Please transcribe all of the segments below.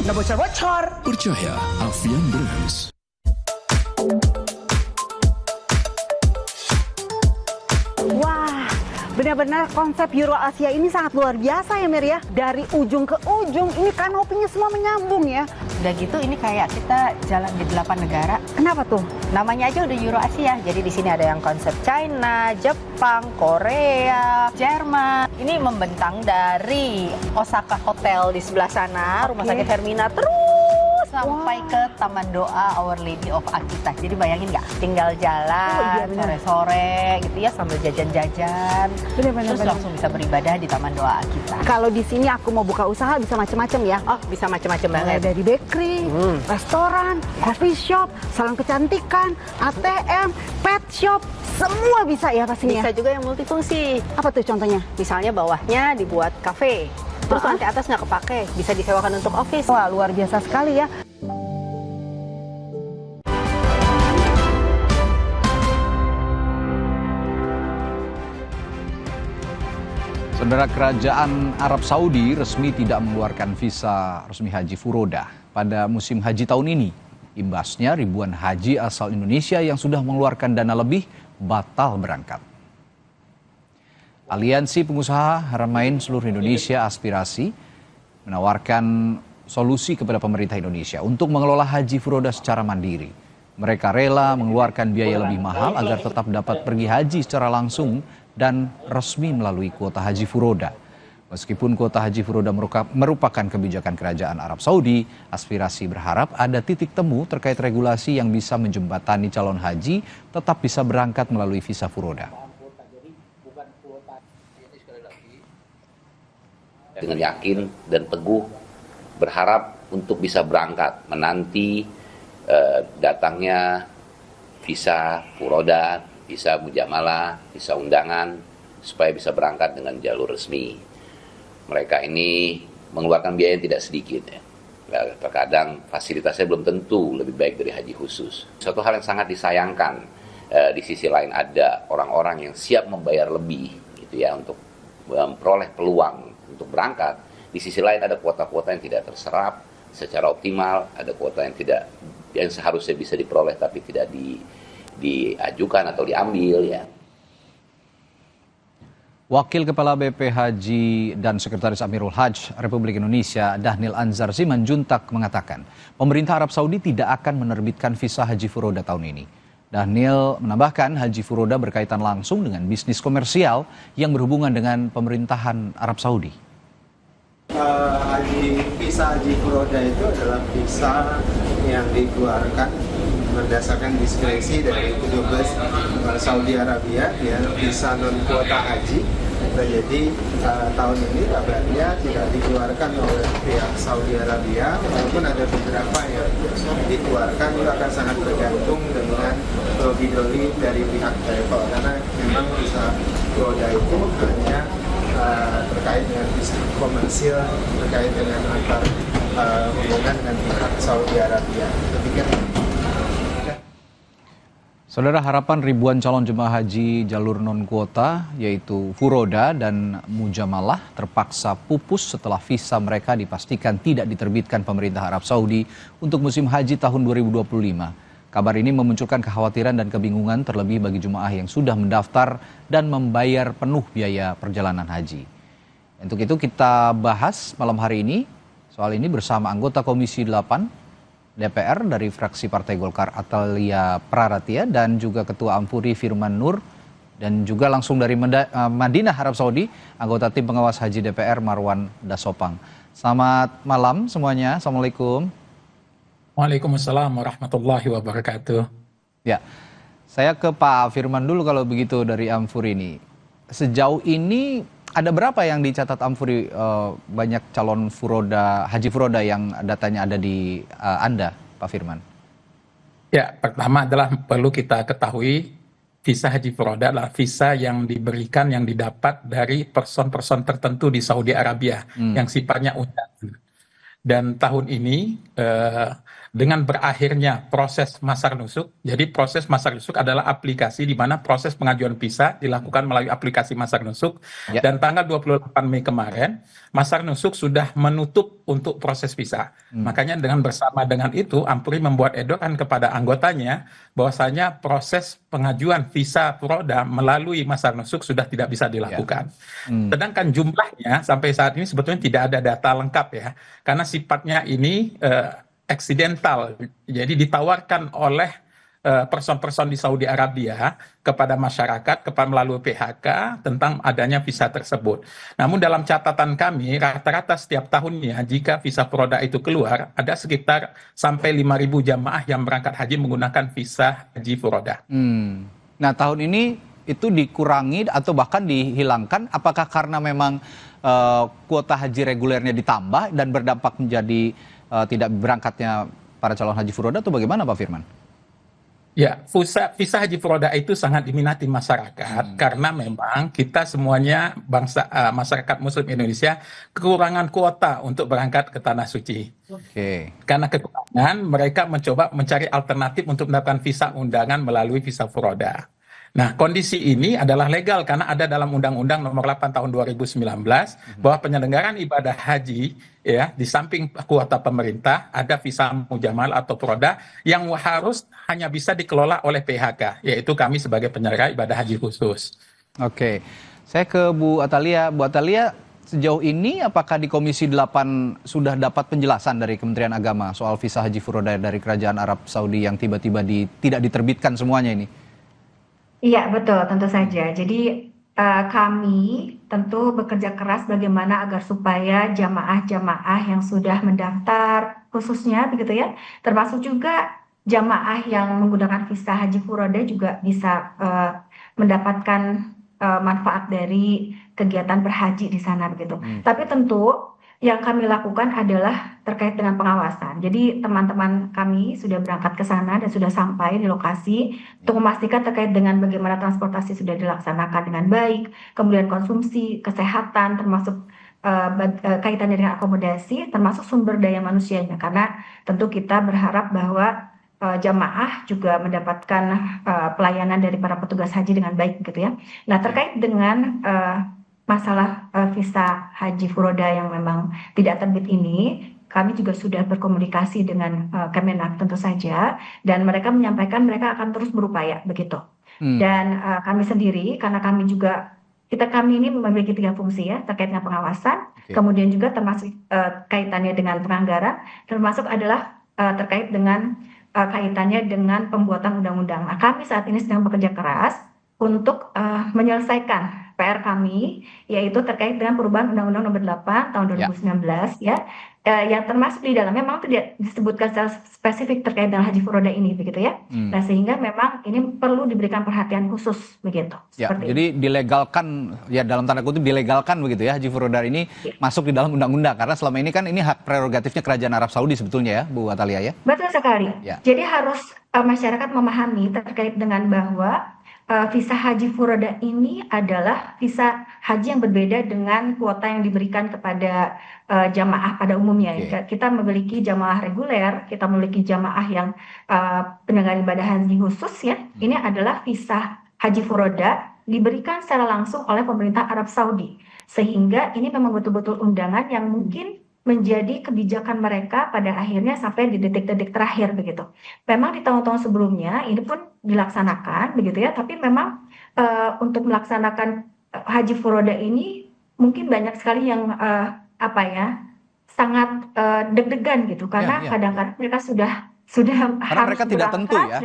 Nah bocor-bocor. Percaya Avian Brands. Wah, benar-benar konsep Euro Asia ini sangat luar biasa ya Mir ya. Dari ujung ke ujung ini kanopinya semua menyambung ya. Udah gitu ini kayak kita jalan di 8 negara. Kenapa tuh? Namanya aja udah Euro Asia. Jadi di sini ada yang konsep China, Jepang, Korea, Jerman. Ini membentang dari Osaka Hotel di sebelah sana, Rumah Sakit Hermina, terus sampai ke Taman Doa Our Lady of Akita. Jadi bayangin nggak, tinggal jalan sore-sore gitu ya sambil jajan-jajan. Terus langsung bisa beribadah di Taman Doa Akita. Kalau di sini aku mau buka usaha bisa macam-macam ya. Oh, bisa macam-macam Mulai banget. dari bakery, restoran, coffee shop, salon kecantikan, ATM, pet shop, semua bisa ya pastinya. Bisa juga yang multifungsi. Apa tuh contohnya? Misalnya bawahnya dibuat kafe, terus nanti atas nggak kepake, bisa disewakan untuk office. Wah, luar biasa sekali ya. Saudara, Kerajaan Arab Saudi resmi tidak mengeluarkan visa resmi haji furoda pada musim haji tahun ini. Imbasnya ribuan haji asal Indonesia yang sudah mengeluarkan dana lebih batal berangkat. Aliansi Pengusaha Haramain Seluruh Indonesia Aspirasi menawarkan solusi kepada pemerintah Indonesia untuk mengelola haji furoda secara mandiri. Mereka rela mengeluarkan biaya lebih mahal agar tetap dapat pergi haji secara langsung dan resmi melalui kuota haji furoda. Meskipun kuota haji furoda merupakan kebijakan Kerajaan Arab Saudi, Aspirasi berharap ada titik temu terkait regulasi yang bisa menjembatani calon haji tetap bisa berangkat melalui visa furoda. Dengan yakin dan teguh berharap untuk bisa berangkat menanti datangnya visa furoda, visa mujamalah, visa undangan supaya bisa berangkat dengan jalur resmi. Mereka ini mengeluarkan biaya yang tidak sedikit ya. Terkadang fasilitasnya belum tentu lebih baik dari haji khusus. Suatu hal yang sangat disayangkan, di sisi lain ada orang-orang yang siap membayar lebih gitu ya untuk memperoleh peluang untuk berangkat. Di sisi lain ada kuota-kuota yang tidak terserap secara optimal, ada kuota yang seharusnya bisa diperoleh tapi tidak diajukan atau diambil ya. Wakil Kepala BP Haji dan Sekretaris Amirul Hajj Republik Indonesia Dhanil Anzar Simanjuntak mengatakan pemerintah Arab Saudi tidak akan menerbitkan visa haji furoda tahun ini. Dhanil menambahkan haji furoda berkaitan langsung dengan bisnis komersial yang berhubungan dengan pemerintahan Arab Saudi. Visa haji furoda itu adalah visa yang dikeluarkan berdasarkan diskresi dari Dubes Saudi Arabia, ya, visa non kuota haji. Nah, jadi tahun ini kabarnya tidak dikeluarkan oleh pihak Saudi Arabia, walaupun ada beberapa yang dikeluarkan. Itu akan sangat bergantung dengan lobby dari pihak travel, karena memang visa furoda itu hanya terkait dengan bisnis komersil, terkait dengan antar hubungan dengan pihak Saudi Arabia. Saudara, harapan ribuan calon jemaah haji jalur non-kuota yaitu furoda dan mujamalah terpaksa pupus setelah visa mereka dipastikan tidak diterbitkan pemerintah Arab Saudi untuk musim haji tahun 2025. Kabar ini memunculkan kekhawatiran dan kebingungan terlebih bagi jemaah yang sudah mendaftar dan membayar penuh biaya perjalanan haji. Untuk itu kita bahas malam hari ini soal ini bersama anggota Komisi 8 DPR dari fraksi Partai Golkar Atalia Praratia dan juga Ketua Ampuri Firman Nur, dan juga langsung dari Madinah Arab Saudi anggota tim pengawas haji DPR Marwan Dasopang. Selamat malam semuanya. Assalamualaikum. Waalaikumsalam warahmatullahi wabarakatuh. Ya, saya ke Pak Firman dulu kalau begitu dari Ampuri ini. Sejauh ini ada berapa yang dicatat Ampuri banyak calon furoda, haji furoda yang datanya ada di Anda, Pak Firman? Ya, pertama adalah perlu kita ketahui visa haji furoda adalah visa yang diberikan, yang didapat dari person-person tertentu di Saudi Arabia yang sifatnya undangan. Dan tahun ini dengan berakhirnya proses masar nusuk, jadi proses masar nusuk adalah aplikasi di mana proses pengajuan visa dilakukan melalui aplikasi masar nusuk. Ya. Dan tanggal 28 Mei kemarin, masar nusuk sudah menutup untuk proses visa. Makanya bersama dengan itu, Ampuri membuat edaran kepada anggotanya bahwasanya proses pengajuan visa Furoda melalui masar nusuk sudah tidak bisa dilakukan. Sedangkan jumlahnya sampai saat ini sebetulnya tidak ada data lengkap ya, karena sifatnya ini eksidental, jadi ditawarkan oleh person-person di Saudi Arabia kepada masyarakat melalui PHK tentang adanya visa tersebut. Namun dalam catatan kami, rata-rata setiap tahunnya jika visa Furoda itu keluar, ada sekitar sampai 5.000 jamaah yang berangkat haji menggunakan visa haji Furoda. Nah, tahun ini itu dikurangi atau bahkan dihilangkan, apakah karena memang kuota haji regulernya ditambah dan berdampak menjadi tidak berangkatnya para calon haji Furoda, atau bagaimana Pak Firman? Ya, visa haji Furoda itu sangat diminati masyarakat karena memang kita semuanya masyarakat Muslim Indonesia kekurangan kuota untuk berangkat ke Tanah Suci. Karena kekurangan, mereka mencoba mencari alternatif untuk mendapatkan visa undangan melalui visa Furoda. Nah, kondisi ini adalah legal karena ada dalam Undang-Undang Nomor 8 Tahun 2019 bahwa penyelenggaraan ibadah haji ya di samping kuota pemerintah ada visa mujamal atau Furoda yang harus hanya bisa dikelola oleh PHK, yaitu kami sebagai penyelenggara ibadah haji khusus. Oke. Saya ke Bu Atalia. Bu Atalia, sejauh ini apakah di Komisi 8 sudah dapat penjelasan dari Kementerian Agama soal visa haji Furoda dari Kerajaan Arab Saudi yang tiba-tiba tidak diterbitkan semuanya ini? Iya, betul, tentu saja. Jadi kami tentu bekerja keras bagaimana agar supaya jamaah-jamaah yang sudah mendaftar khususnya begitu ya, termasuk juga jamaah yang menggunakan visa haji Furoda juga bisa mendapatkan manfaat dari kegiatan berhaji di sana begitu. Tapi tentu yang kami lakukan adalah terkait dengan pengawasan. Jadi teman-teman kami sudah berangkat ke sana dan sudah sampai di lokasi untuk memastikan terkait dengan bagaimana transportasi sudah dilaksanakan dengan baik, kemudian konsumsi, kesehatan, termasuk kaitannya dengan akomodasi, termasuk sumber daya manusianya. Karena tentu kita berharap bahwa jamaah juga mendapatkan pelayanan dari para petugas haji dengan baik gitu ya. Nah, terkait dengan masalah visa haji Furoda yang memang tidak terbit ini, kami juga sudah berkomunikasi dengan Kemenak tentu saja, dan mereka menyampaikan mereka akan terus berupaya begitu. Dan kami sendiri, karena kami ini memiliki 3 fungsi ya, terkait dengan pengawasan, kemudian juga termasuk kaitannya dengan penganggaran, termasuk adalah terkait dengan kaitannya dengan pembuatan undang-undang. Nah, kami saat ini sedang bekerja keras untuk menyelesaikan PR kami, yaitu terkait dengan perubahan Undang-Undang Nomor 8 Tahun 2019 ya, yang termasuk di dalam memang tidak disebutkan secara spesifik terkait dengan haji Furoda ini begitu ya. Nah, sehingga memang ini perlu diberikan perhatian khusus begitu. Ya, jadi dilegalkan ya, dalam tanda kutip dilegalkan begitu ya, haji Furoda ini masuk di dalam undang-undang, karena selama ini kan ini hak prerogatifnya Kerajaan Arab Saudi sebetulnya ya, Bu Atalia ya. Betul sekali. Ya. Jadi harus masyarakat memahami terkait dengan bahwa visa haji Furoda ini adalah visa haji yang berbeda dengan kuota yang diberikan kepada jamaah pada umumnya. Kita memiliki jamaah reguler, kita memiliki jamaah yang penyelenggara ibadah haji khusus ya. Ini adalah visa haji Furoda diberikan secara langsung oleh pemerintah Arab Saudi, sehingga ini memang betul-betul undangan yang mungkin menjadi kebijakan mereka pada akhirnya sampai di detik-detik terakhir begitu. Memang di tahun-tahun sebelumnya ini pun dilaksanakan begitu ya, tapi memang untuk melaksanakan haji Furoda ini mungkin banyak sekali yang sangat deg-degan gitu, karena kadang-kadang mereka sudah karena harus mereka tidak tentu ya,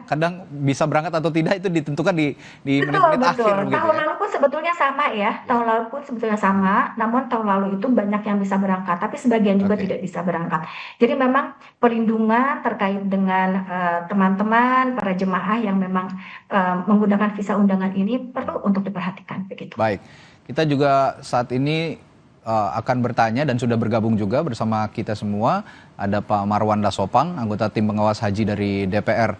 kadang bisa berangkat atau tidak itu ditentukan di menit-menit akhir gitu. Tahun lalu pun sebetulnya sama ya, namun tahun lalu itu banyak yang bisa berangkat, tapi sebagian juga tidak bisa berangkat. Jadi memang perlindungan terkait dengan teman-teman, para jemaah yang memang menggunakan visa undangan ini perlu untuk diperhatikan begitu. Baik, kita juga saat ini akan bertanya dan sudah bergabung juga bersama kita semua. Ada Pak Marwan Dasopang, anggota tim pengawas haji dari DPR.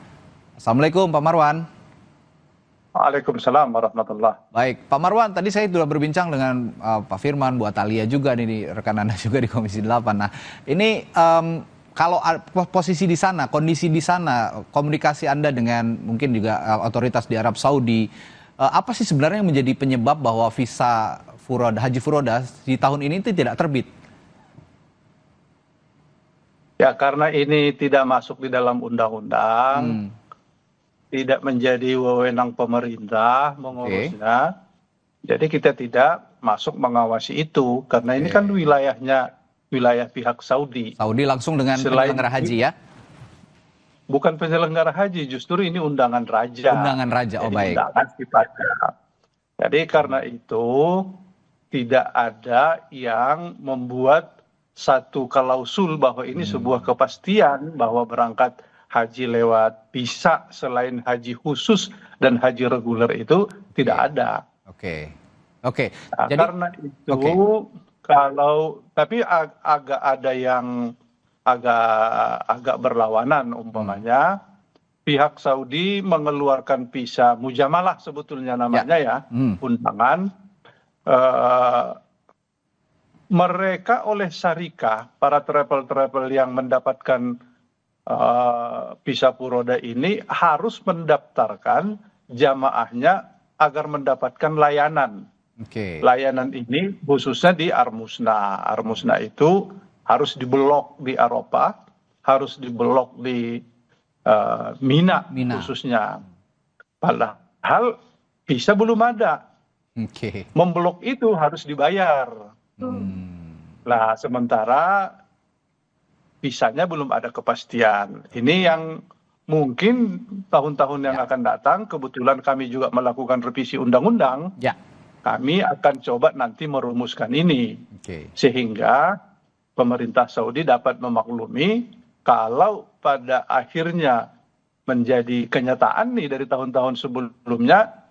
Assalamualaikum Pak Marwan. Waalaikumsalam warahmatullahi. Baik, Pak Marwan, tadi saya sudah berbincang dengan Pak Firman, Bu Atalia juga nih, rekan Anda juga di Komisi 8. Nah, ini kalau posisi di sana, kondisi di sana, komunikasi Anda dengan mungkin juga otoritas di Arab Saudi, apa sih sebenarnya yang menjadi penyebab bahwa visa haji furoda di tahun ini itu tidak terbit? Ya, karena ini tidak masuk di dalam undang-undang, tidak menjadi wewenang pemerintah mengurusnya, jadi kita tidak masuk mengawasi itu, karena ini kan wilayah pihak Saudi. Saudi langsung dengan penyelenggara haji ya? Bukan penyelenggara haji, justru ini undangan raja. Undangan raja, oh baik. Undangan sifatnya. Jadi karena itu tidak ada yang membuat satu klausul bahwa ini sebuah kepastian bahwa berangkat haji lewat visa selain haji khusus dan haji reguler itu tidak ada. Oke. Nah, Jadi karena itu tapi agak ada yang agak berlawanan, umpamanya pihak Saudi mengeluarkan visa mujamalah sebetulnya namanya undangan. Mereka oleh syarikah, para travel yang mendapatkan visa furoda ini harus mendaftarkan jamaahnya agar mendapatkan layanan. Layanan ini khususnya di Armusna. Armusna itu harus diblok di Eropa, harus diblok di Mina khususnya. Padahal visa belum ada. Memblok itu harus dibayar. Nah, sementara visanya belum ada kepastian. Ini yang mungkin tahun-tahun yang akan datang, kebetulan kami juga melakukan revisi undang-undang, kami akan coba nanti merumuskan ini. Sehingga pemerintah Saudi dapat memaklumi kalau pada akhirnya menjadi kenyataan nih dari tahun-tahun sebelumnya,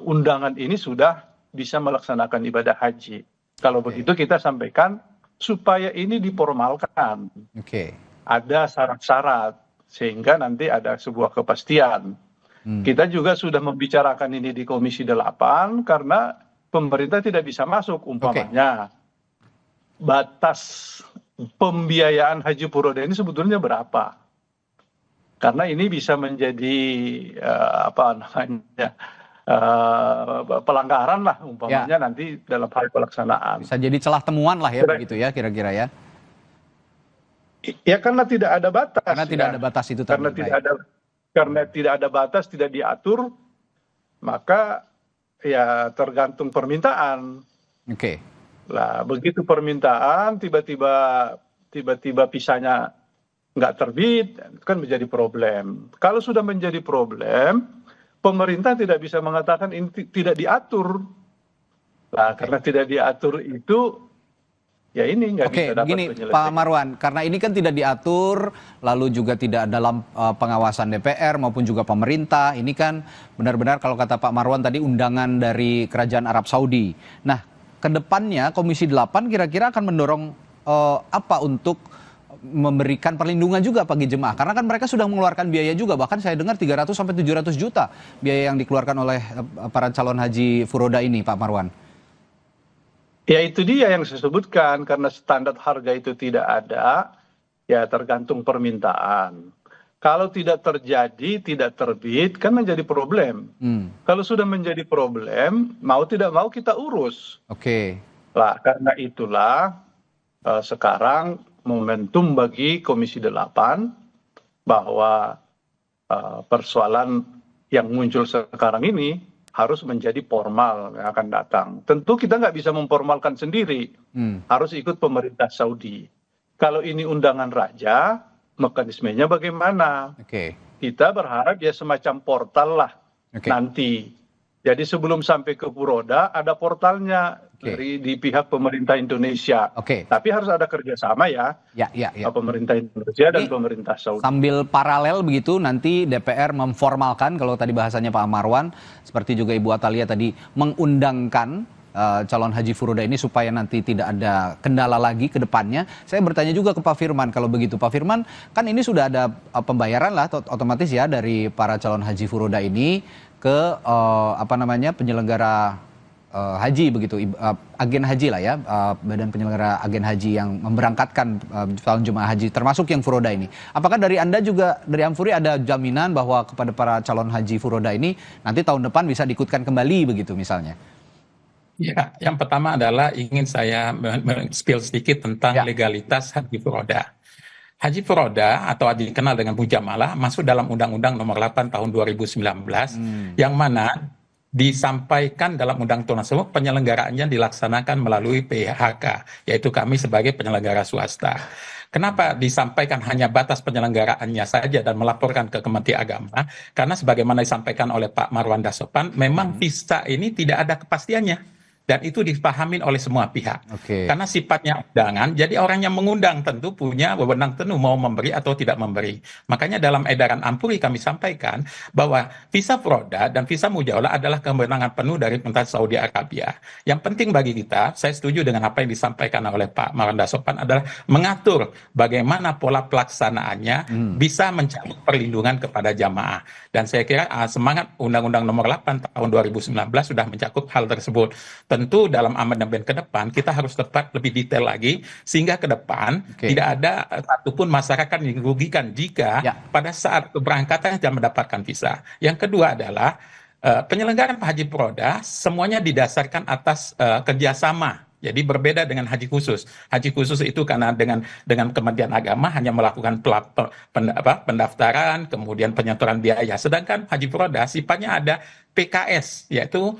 undangan ini sudah bisa melaksanakan ibadah haji. Kalau begitu kita sampaikan supaya ini diformalkan. Ada syarat-syarat sehingga nanti ada sebuah kepastian. Kita juga sudah membicarakan ini di Komisi 8 karena pemerintah tidak bisa masuk, umpamanya batas pembiayaan haji furoda ini sebetulnya berapa? Karena ini bisa menjadi pelanggaran lah umpamanya nanti dalam hal pelaksanaan. Bisa jadi celah temuan lah ya, begitu ya kira-kira ya. Ya karena tidak ada batas. Karena tidak ada batas itu tadi. Karena tidak ada batas, tidak diatur, maka ya tergantung permintaan. Lah begitu permintaan tiba-tiba visanya nggak terbit, kan menjadi problem. Kalau sudah menjadi problem, pemerintah tidak bisa mengatakan ini tidak diatur. Nah, karena tidak diatur itu, ya ini nggak bisa dapat penyelesaian. Pak Marwan, karena ini kan tidak diatur, lalu juga tidak dalam pengawasan DPR maupun juga pemerintah. Ini kan benar-benar kalau kata Pak Marwan tadi undangan dari Kerajaan Arab Saudi. Nah, kedepannya Komisi 8 kira-kira akan mendorong apa untuk memberikan perlindungan juga bagi jemaah, karena kan mereka sudah mengeluarkan biaya juga, bahkan saya dengar 300 sampai 700 juta biaya yang dikeluarkan oleh para calon haji furoda ini, Pak Marwan. Ya itu dia yang saya sebutkan, karena standar harga itu tidak ada, ya tergantung permintaan. Kalau tidak terjadi, tidak terbit, kan menjadi problem. Kalau sudah menjadi problem, mau tidak mau kita urus. Lah karena itulah sekarang momentum bagi Komisi 8 bahwa persoalan yang muncul sekarang ini harus menjadi formal yang akan datang. Tentu kita nggak bisa memformalkan sendiri, harus ikut pemerintah Saudi. Kalau ini undangan raja, mekanismenya bagaimana? Kita berharap ya semacam portal lah nanti. Jadi sebelum sampai ke furoda ada portalnya di pihak pemerintah Indonesia. Tapi harus ada kerjasama ya. Pemerintah Indonesia dan pemerintah Saudi. Sambil paralel begitu nanti DPR memformalkan, kalau tadi bahasanya Pak Marwan, seperti juga Ibu Atalia tadi, mengundangkan calon haji furoda ini supaya nanti tidak ada kendala lagi ke depannya. Saya bertanya juga ke Pak Firman, kalau begitu Pak Firman, kan ini sudah ada pembayaran lah otomatis ya dari para calon haji furoda ini. ke penyelenggara haji begitu, agen haji lah ya, badan penyelenggara agen haji yang memberangkatkan calon jemaah haji termasuk yang furoda ini. Apakah dari Anda juga, dari Amfuri, ada jaminan bahwa kepada para calon haji furoda ini nanti tahun depan bisa diikutkan kembali begitu misalnya? Ya, yang pertama adalah ingin saya spill sedikit tentang legalitas haji furoda. Haji furoda atau dikenal dengan mujamalah masuk dalam Undang-Undang Nomor 8 Tahun 2019 yang mana disampaikan dalam undang-undang tersebut penyelenggaraannya dilaksanakan melalui PHK, yaitu kami sebagai penyelenggara swasta. Kenapa disampaikan hanya batas penyelenggaraannya saja dan melaporkan ke Kementerian Agama? Karena sebagaimana disampaikan oleh Pak Marwan Dasopan, memang visa ini tidak ada kepastiannya. Dan itu dipahami oleh semua pihak. Karena sifatnya undangan, jadi orang yang mengundang tentu punya wewenang penuh mau memberi atau tidak memberi. Makanya dalam edaran Ampuri kami sampaikan bahwa visa furoda dan visa mujamalah adalah kewenangan penuh dari pemerintah Saudi Arabia. Yang penting bagi kita, saya setuju dengan apa yang disampaikan oleh Pak Marwan Dasopan adalah mengatur bagaimana pola pelaksanaannya bisa mencabut perlindungan kepada jamaah. Dan saya kira semangat Undang-Undang Nomor 8 Tahun 2019 sudah mencakup hal tersebut. Tentu dalam amandemen ke depan kita harus tepat lebih detail lagi sehingga ke depan tidak ada satupun masyarakat yang dirugikan jika pada saat keberangkatan tidak mendapatkan visa. Yang kedua adalah penyelenggaraan haji furoda semuanya didasarkan atas kerjasama. Jadi berbeda dengan haji khusus. Haji khusus itu karena dengan Kementerian Agama hanya melakukan pendaftaran, kemudian penyetoran biaya. Sedangkan haji furoda sifatnya ada PKS, yaitu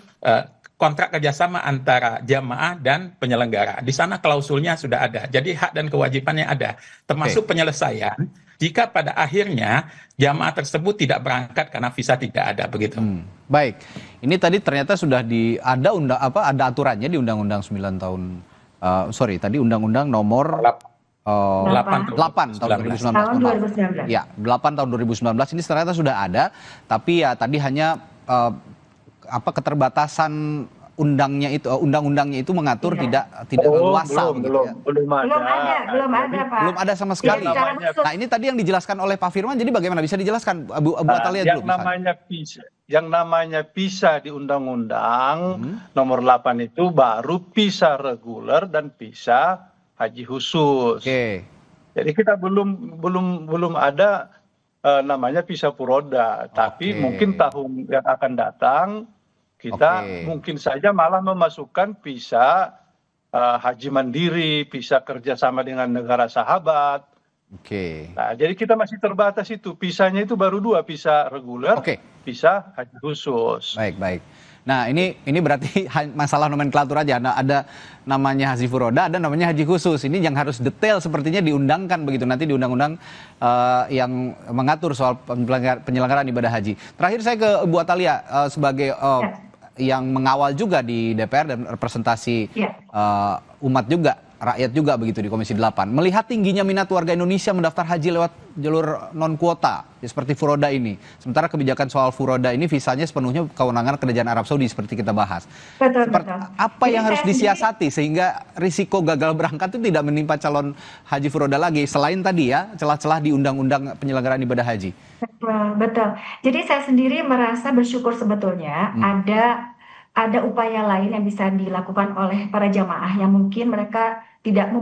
kontrak kerjasama antara jamaah dan penyelenggara. Di sana klausulnya sudah ada. Jadi hak dan kewajibannya ada. Termasuk penyelesaian jika pada akhirnya jamaah tersebut tidak berangkat karena visa tidak ada, begitu. Baik. Ini tadi ternyata sudah ada aturannya di Undang-Undang 9 tahun Undang-Undang Nomor 8 tahun 2019. Ya, 8 tahun 2019 ini ternyata sudah ada, tapi ya tadi hanya keterbatasan undang-undangnya itu mengatur tidak leluasa belum ada Pak. Belum ada sama sekali. Nah, ini tadi yang dijelaskan oleh Pak Firman, jadi bagaimana bisa dijelaskan Bu Atalia dulu? Yang namanya visa di Undang-Undang Nomor 8 itu baru visa reguler dan visa haji khusus. Jadi kita belum ada namanya visa furoda, tapi mungkin tahun yang akan datang kita mungkin saja malah memasukkan visa haji mandiri, visa kerjasama dengan negara sahabat. Nah, jadi kita masih terbatas itu. Visanya itu baru 2, visa reguler, visa haji khusus. Baik. Nah, ini berarti masalah nomenklatur aja. Nah, ada namanya haji furoda, ada namanya haji khusus. Ini yang harus detail sepertinya diundangkan begitu nanti di undang-undang yang mengatur soal penyelenggaraan ibadah haji. Terakhir saya ke Bu Atalia sebagai yang mengawal juga di DPR dan representasi umat juga, rakyat juga begitu di Komisi 8. Melihat tingginya minat warga Indonesia mendaftar haji lewat jalur non-kuota seperti furoda ini. Sementara kebijakan soal furoda ini visanya sepenuhnya kewenangan Kerajaan Arab Saudi seperti kita bahas. Betul. Apa yang harus disiasati sehingga risiko gagal berangkat itu tidak menimpa calon haji furoda lagi selain tadi ya celah-celah di undang-undang penyelenggaraan ibadah haji? Betul. Jadi saya sendiri merasa bersyukur sebetulnya ada upaya lain yang bisa dilakukan oleh para jamaah yang mungkin mereka tidak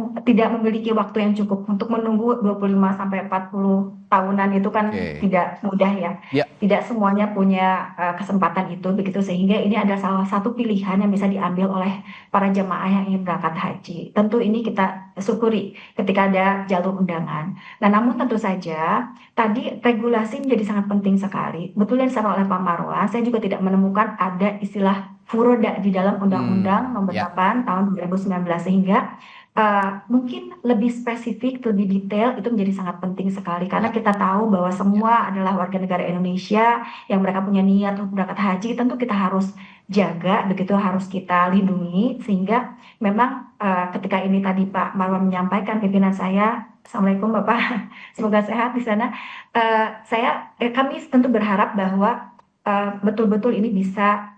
memiliki waktu yang cukup untuk menunggu 25 sampai 40 tahunan itu kan tidak mudah ya. Tidak semuanya punya kesempatan itu begitu, sehingga ini ada salah satu pilihan yang bisa diambil oleh para jamaah yang ingin berangkat haji. Tentu ini kita syukuri ketika ada jalur undangan. Nah, namun tentu saja tadi regulasi menjadi sangat penting sekali. Betul yang disampaikan oleh Pak Marwan, saya juga tidak menemukan ada istilah furoda di dalam Undang-Undang Nomor 8 Tahun 2019, sehingga mungkin lebih spesifik, lebih detail itu menjadi sangat penting sekali karena kita tahu bahwa semua adalah warga negara Indonesia yang mereka punya niat untuk berangkat haji. Tentu kita harus jaga, begitu harus kita lindungi, sehingga memang ketika ini tadi Pak Marwan menyampaikan, pimpinan saya, Assalamualaikum Bapak, semoga sehat di sana. Kami tentu berharap bahwa betul-betul ini bisa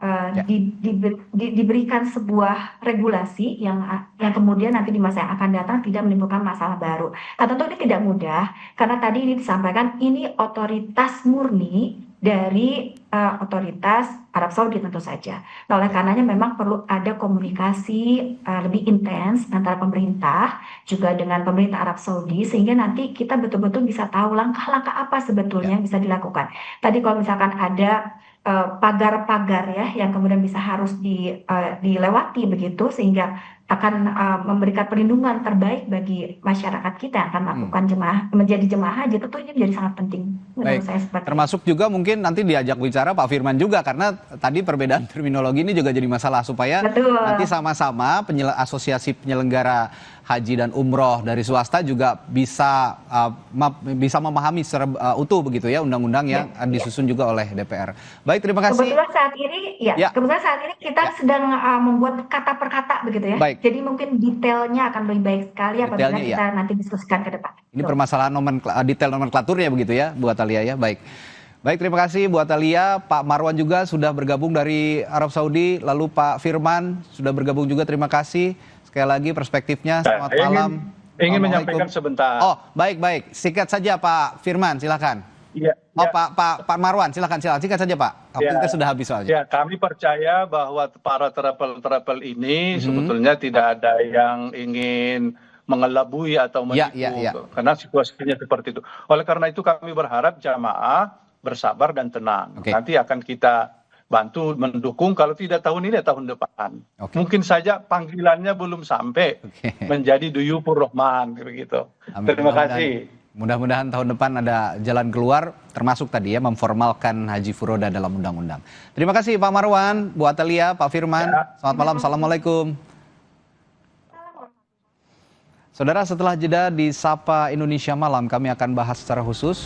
diberikan sebuah regulasi yang kemudian nanti di masa yang akan datang tidak menimbulkan masalah baru. Nah, tentu ini tidak mudah karena tadi ini disampaikan ini otoritas murni dari otoritas Arab Saudi tentu saja. Nah, oleh karenanya memang perlu ada komunikasi lebih intens antara pemerintah juga dengan pemerintah Arab Saudi sehingga nanti kita betul-betul bisa tahu langkah-langkah apa sebetulnya yang bisa dilakukan. Tadi kalau misalkan ada pagar-pagar ya yang kemudian bisa harus dilewati begitu sehingga akan memberikan perlindungan terbaik bagi masyarakat kita yang akan melakukan menjadi jemaah haji, tentu ini menjadi sangat penting menurut saya seperti itu. Termasuk juga mungkin nanti diajak bicara Pak Firman juga karena tadi perbedaan terminologi ini juga jadi masalah supaya nanti sama-sama asosiasi penyelenggara haji dan umroh dari swasta juga bisa memahami secara utuh begitu ya undang-undang yang disusun juga oleh DPR. Baik, terima kasih. Kebetulan saat ini kita sedang membuat kata per kata begitu ya. Baik. Jadi mungkin detailnya akan lebih baik sekali apabila kita nanti diskusikan ke depan. Ini permasalahan detail nomenklaturnya begitu ya Bu Atalia ya. Baik. Baik, terima kasih Bu Atalia. Pak Marwan juga sudah bergabung dari Arab Saudi, lalu Pak Firman sudah bergabung juga, terima kasih. Sekali lagi perspektifnya, selamat malam. Ingin menyampaikan sebentar. Oh, baik. Singkat saja Pak Firman, silakan. Iya. Pak Marwan, silakan. Singkat saja Pak. Kita sudah habis soalnya. Ya, kami percaya bahwa para travel ini sebetulnya tidak ada yang ingin mengelabui atau menipu. Karena situasinya seperti itu. Oleh karena itu kami berharap jamaah bersabar dan tenang. Nanti akan kita bantu mendukung, kalau tidak tahun ini tahun depan. Mungkin saja panggilannya belum sampai menjadi Duyufur Rahman begitu. Terima kasih. Mudah-mudahan tahun depan ada jalan keluar, termasuk tadi ya memformalkan haji furoda dalam undang-undang. Terima kasih Pak Marwan, Bu Atalia, Pak Firman. Selamat malam, assalamualaikum. Saudara, setelah jeda di Sapa Indonesia Malam kami akan bahas secara khusus